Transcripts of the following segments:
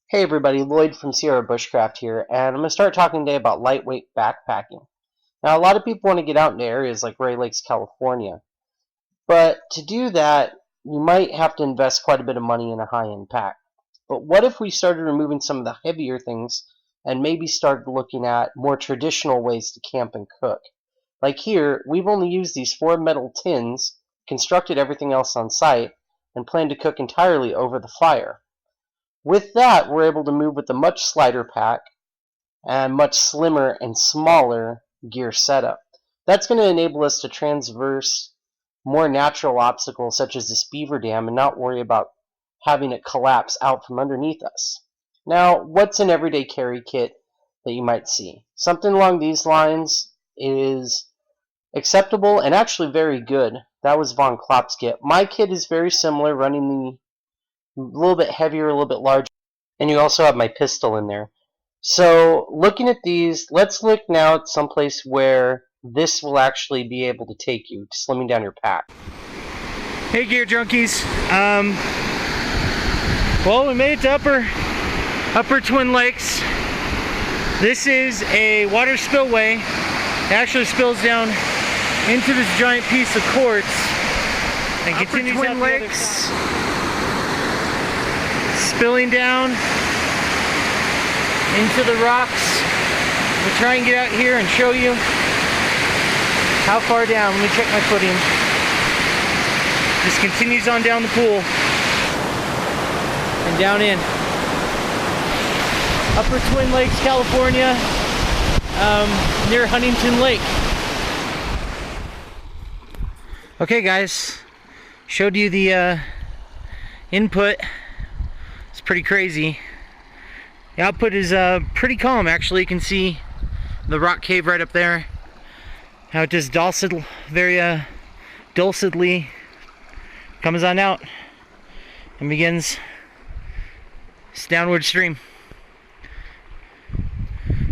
Hey everybody, Lloyd from Sierra Bushcraft here, and I'm going to start talking today about lightweight backpacking. Now, a lot of people want to get out into areas like Ray Lakes, California, but to do that, you might have to invest quite a bit of money in a high-end pack. But what if we started removing some of the heavier things and maybe started looking at more traditional ways to camp and cook? Like here, we've only used these 4 metal tins, constructed everything else on site, and plan to cook entirely over the fire. With that, we're able to move with a much slighter pack and much slimmer and smaller gear setup. That's going to enable us to traverse more natural obstacles such as this beaver dam and not worry about having it collapse out from underneath us. Now, what's an everyday carry kit that you might see? Something along these lines is acceptable and actually very good. That was Von Klopp's kit. My kit is very similar, running the a little bit heavier, a little bit larger, and you also have my pistol in there. So looking at these, let's look now at someplace where this will actually be able to take you, slimming down your pack. Hey gear junkies, well, we made it to upper Twin Lakes. This is a water spillway. It actually spills down into this giant piece of quartz and continues Twin Lakes, spilling down into the rocks. We'll try and get out here and show you how far down. Let me check my footing. This continues on down the pool and down in. Upper Twin Lakes, California, near Huntington Lake. Okay guys, showed you the input. It's pretty crazy. The output is pretty calm actually. You can see the rock cave right up there. How it just very dulcetly comes on out and begins its downward stream.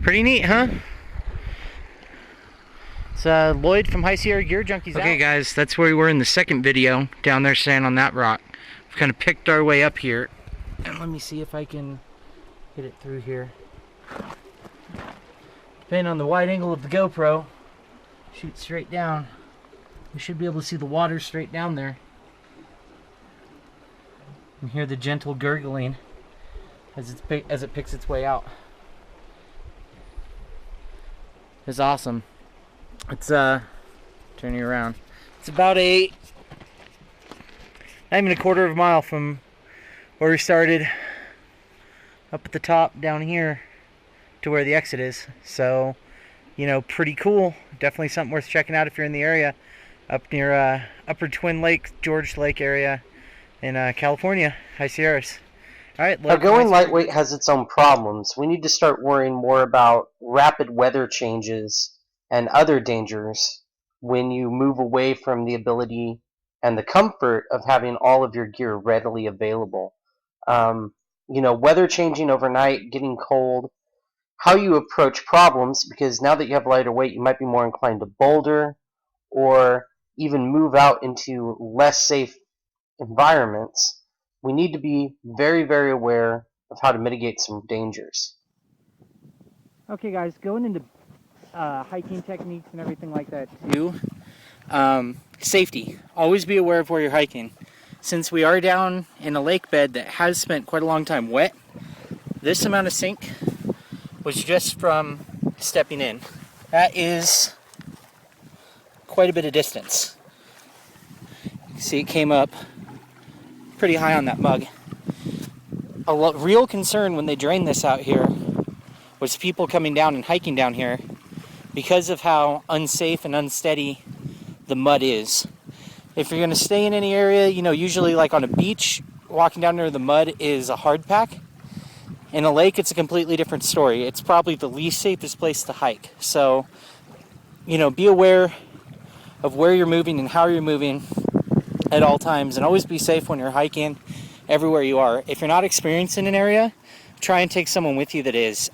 Pretty neat, huh? It's Lloyd from High Sierra Gear Junkies. Okay guys, that's where we were in the second video, down there standing on that rock. We've kind of picked our way up here. And let me see if I can get it through here. Depending on the wide angle of the GoPro, shoot straight down. We should be able to see the water straight down there. And hear the gentle gurgling as it picks its way out. It's awesome. It's turning around. It's about not even a quarter of a mile from where we started up at the top down here to where the exit is. So, you know, pretty cool. Definitely something worth checking out if you're in the area up near Upper Twin Lake, George Lake area in California, High Sierras. All right, now, going lightweight has its own problems. We need to start worrying more about rapid weather changes and other dangers when you move away from the ability and the comfort of having all of your gear readily available. You know, weather changing overnight, getting cold, how you approach problems, because now that you have lighter weight, you might be more inclined to boulder or even move out into less safe environments. We need to be very, very aware of how to mitigate some dangers. Okay guys, going into hiking techniques and everything like that too. Safety. Always be aware of where you're hiking. Since we are down in a lake bed that has spent quite a long time wet, this amount of sink was just from stepping in. That is quite a bit of distance. You can see it came up pretty high on that mug. A real concern when they drained this out here was people coming down and hiking down here because of how unsafe and unsteady the mud is. If you're going to stay in any area, you know, usually like on a beach, walking down there the mud is a hard pack. In a lake, it's a completely different story. It's probably the least safest place to hike. So, you know, be aware of where you're moving and how you're moving at all times, and always be safe when you're hiking everywhere you are. If you're not experienced in an area, try and take someone with you that is.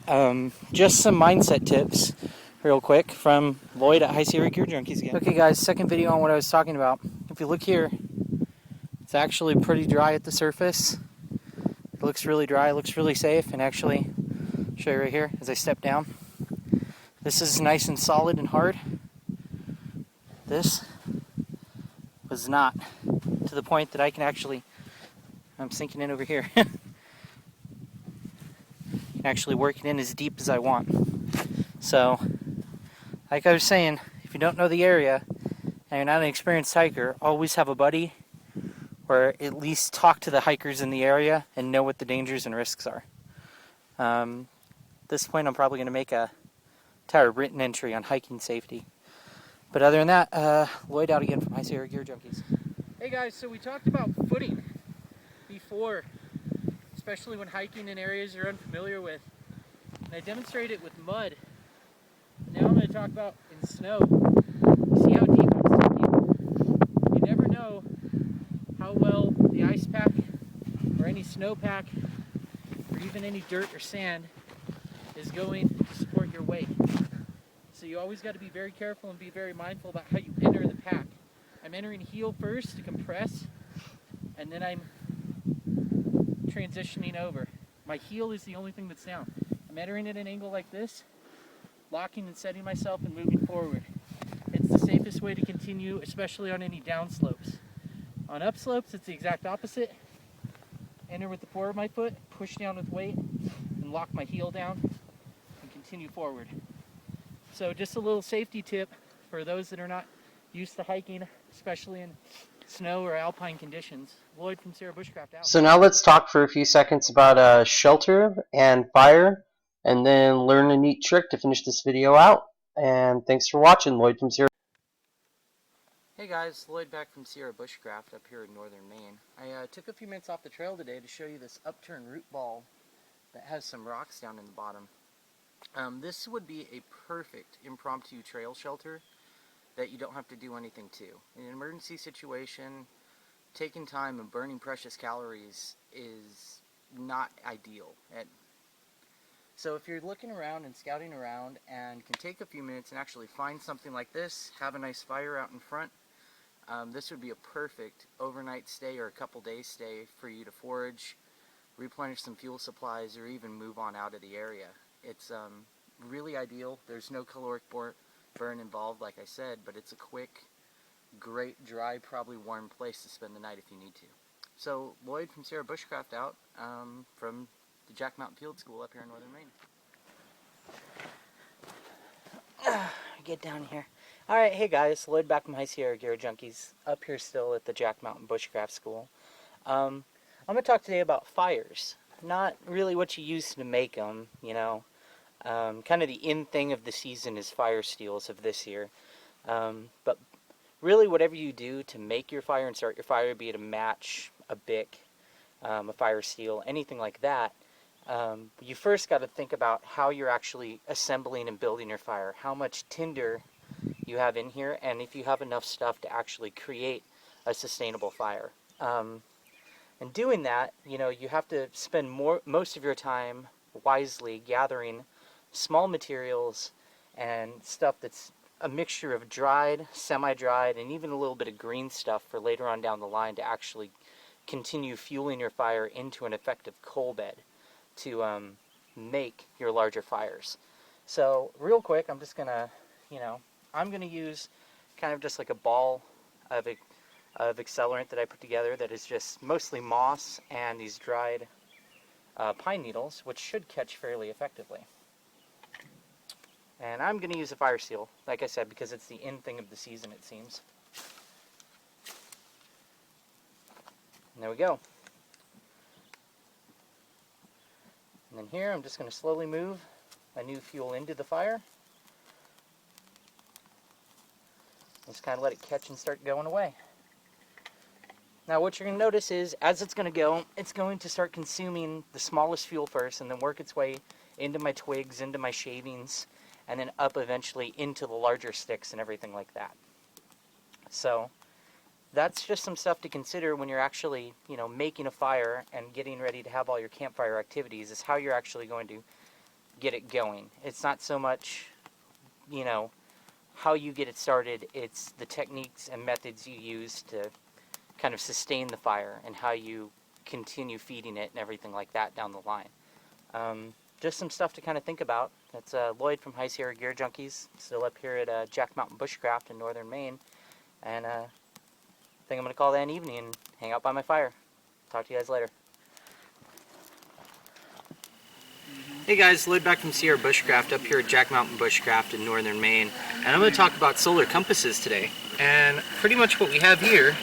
Just some mindset tips real quick from Lloyd at High Sierra Gear Junkies again. Okay guys, second video on what I was talking about. If you look here, it's actually pretty dry at the surface. It looks really dry, looks really safe, and actually, I'll show you right here as I step down. This is nice and solid and hard. This was not, to the point that I can actually, I'm sinking in over here, can actually work it in as deep as I want. So, like I was saying, if you don't know the area and you're not an experienced hiker, always have a buddy or at least talk to the hikers in the area and know what the dangers and risks are. At this point, I'm probably going to make a entire written entry on hiking safety. But other than that, Lloyd out again from High Sierra Gear Junkies. Hey guys, so we talked about footing before, especially when hiking in areas you're unfamiliar with. And I demonstrated it with mud. Now I'm going to talk about in snow. See how deep I'm sinking? You never know how well the ice pack or any snow pack or even any dirt or sand is going to support your weight. So you always got to be very careful and be very mindful about how you enter the pack. I'm entering heel first to compress, and then I'm transitioning over. My heel is the only thing that's down. I'm entering at an angle like this, locking and setting myself and moving forward. It's the safest way to continue, especially on any down slopes. On up slopes, it's the exact opposite. Enter with the forward of my foot, push down with weight, and lock my heel down, and continue forward. So just a little safety tip for those that are not used to hiking, especially in snow or alpine conditions. Lloyd from Sierra Bushcraft out. So now let's talk for a few seconds about shelter and fire, and then learn a neat trick to finish this video out. And thanks for watching, Lloyd from Sierra. Hey guys, Lloyd back from Sierra Bushcraft up here in northern Maine. I took a few minutes off the trail today to show you this upturned root ball that has some rocks down in the bottom. This would be a perfect impromptu trail shelter that you don't have to do anything to. In an emergency situation, taking time and burning precious calories is not ideal. So if you're looking around and scouting around and can take a few minutes and actually find something like this, have a nice fire out in front, this would be a perfect overnight stay or a couple days stay for you to forage, replenish some fuel supplies, or even move on out of the area. It's really ideal. There's no caloric burn involved, like I said, but it's a quick, great, dry, probably warm place to spend the night if you need to. So, Lloyd from Sierra Bushcraft out from the Jack Mountain Field School up here in northern Maine. Get down here. Alright, hey guys, Lloyd back from High Sierra Gear Junkies, up here still at the Jack Mountain Bushcraft School. I'm going to talk today about fires. Not really what you use to make them, you know. Kind of the in thing of the season is fire steels of this year. But really whatever you do to make your fire and start your fire, be it a match, a bick, a fire steel, anything like that, you first got to think about how you're actually assembling and building your fire, how much tinder you have in here, and if you have enough stuff to actually create a sustainable fire. And doing that, you know, you have to spend most of your time wisely gathering small materials and stuff that's a mixture of dried, semi-dried, and even a little bit of green stuff for later on down the line to actually continue fueling your fire into an effective coal bed to make your larger fires. So real quick, I'm just gonna, I'm gonna use kind of just like a ball of accelerant that I put together that is just mostly moss and these dried pine needles, which should catch fairly effectively. And I'm going to use a fire seal, like I said, because it's the in thing of the season, it seems. And there we go. And then here, I'm just going to slowly move my new fuel into the fire. Just kind of let it catch and start going away. Now what you're going to notice is, as it's going to go, it's going to start consuming the smallest fuel first, and then work its way into my twigs, into my shavings, and then up eventually into the larger sticks and everything like that. So that's just some stuff to consider when you're actually, making a fire and getting ready to have all your campfire activities, is how you're actually going to get it going. It's not so much, how you get it started, it's the techniques and methods you use to kind of sustain the fire and how you continue feeding it and everything like that down the line. Just some stuff to kind of think about. That's Lloyd from High Sierra Gear Junkies, still up here at Jack Mountain Bushcraft in northern Maine, and I think I'm going to call that an evening and hang out by my fire. Talk to you guys later. Hey guys, Lloyd back from Sierra Bushcraft up here at Jack Mountain Bushcraft in northern Maine, and I'm going to talk about solar compasses today. And pretty much what we have here,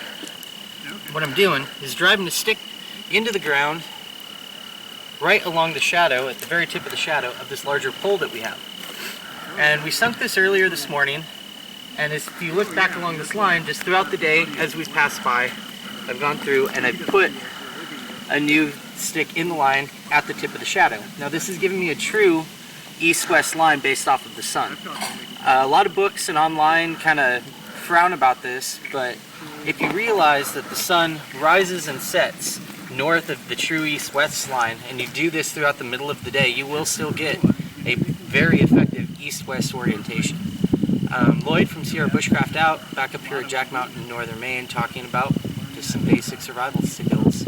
what I'm doing is driving the stick into the ground right along the shadow, at the very tip of the shadow of this larger pole that we have. And we sunk this earlier this morning, and if you look back along this line, just throughout the day as we pass by, I've gone through and I've put a new stick in the line at the tip of the shadow. Now this is giving me a true east-west line based off of the sun. A lot of books and online kind of frown about this, but if you realize that the sun rises and sets north of the true east-west line, and you do this throughout the middle of the day, you will still get a very effective east-west orientation. Lloyd from Sierra Bushcraft out, back up here at Jack Mountain in northern Maine, talking about just some basic survival skills.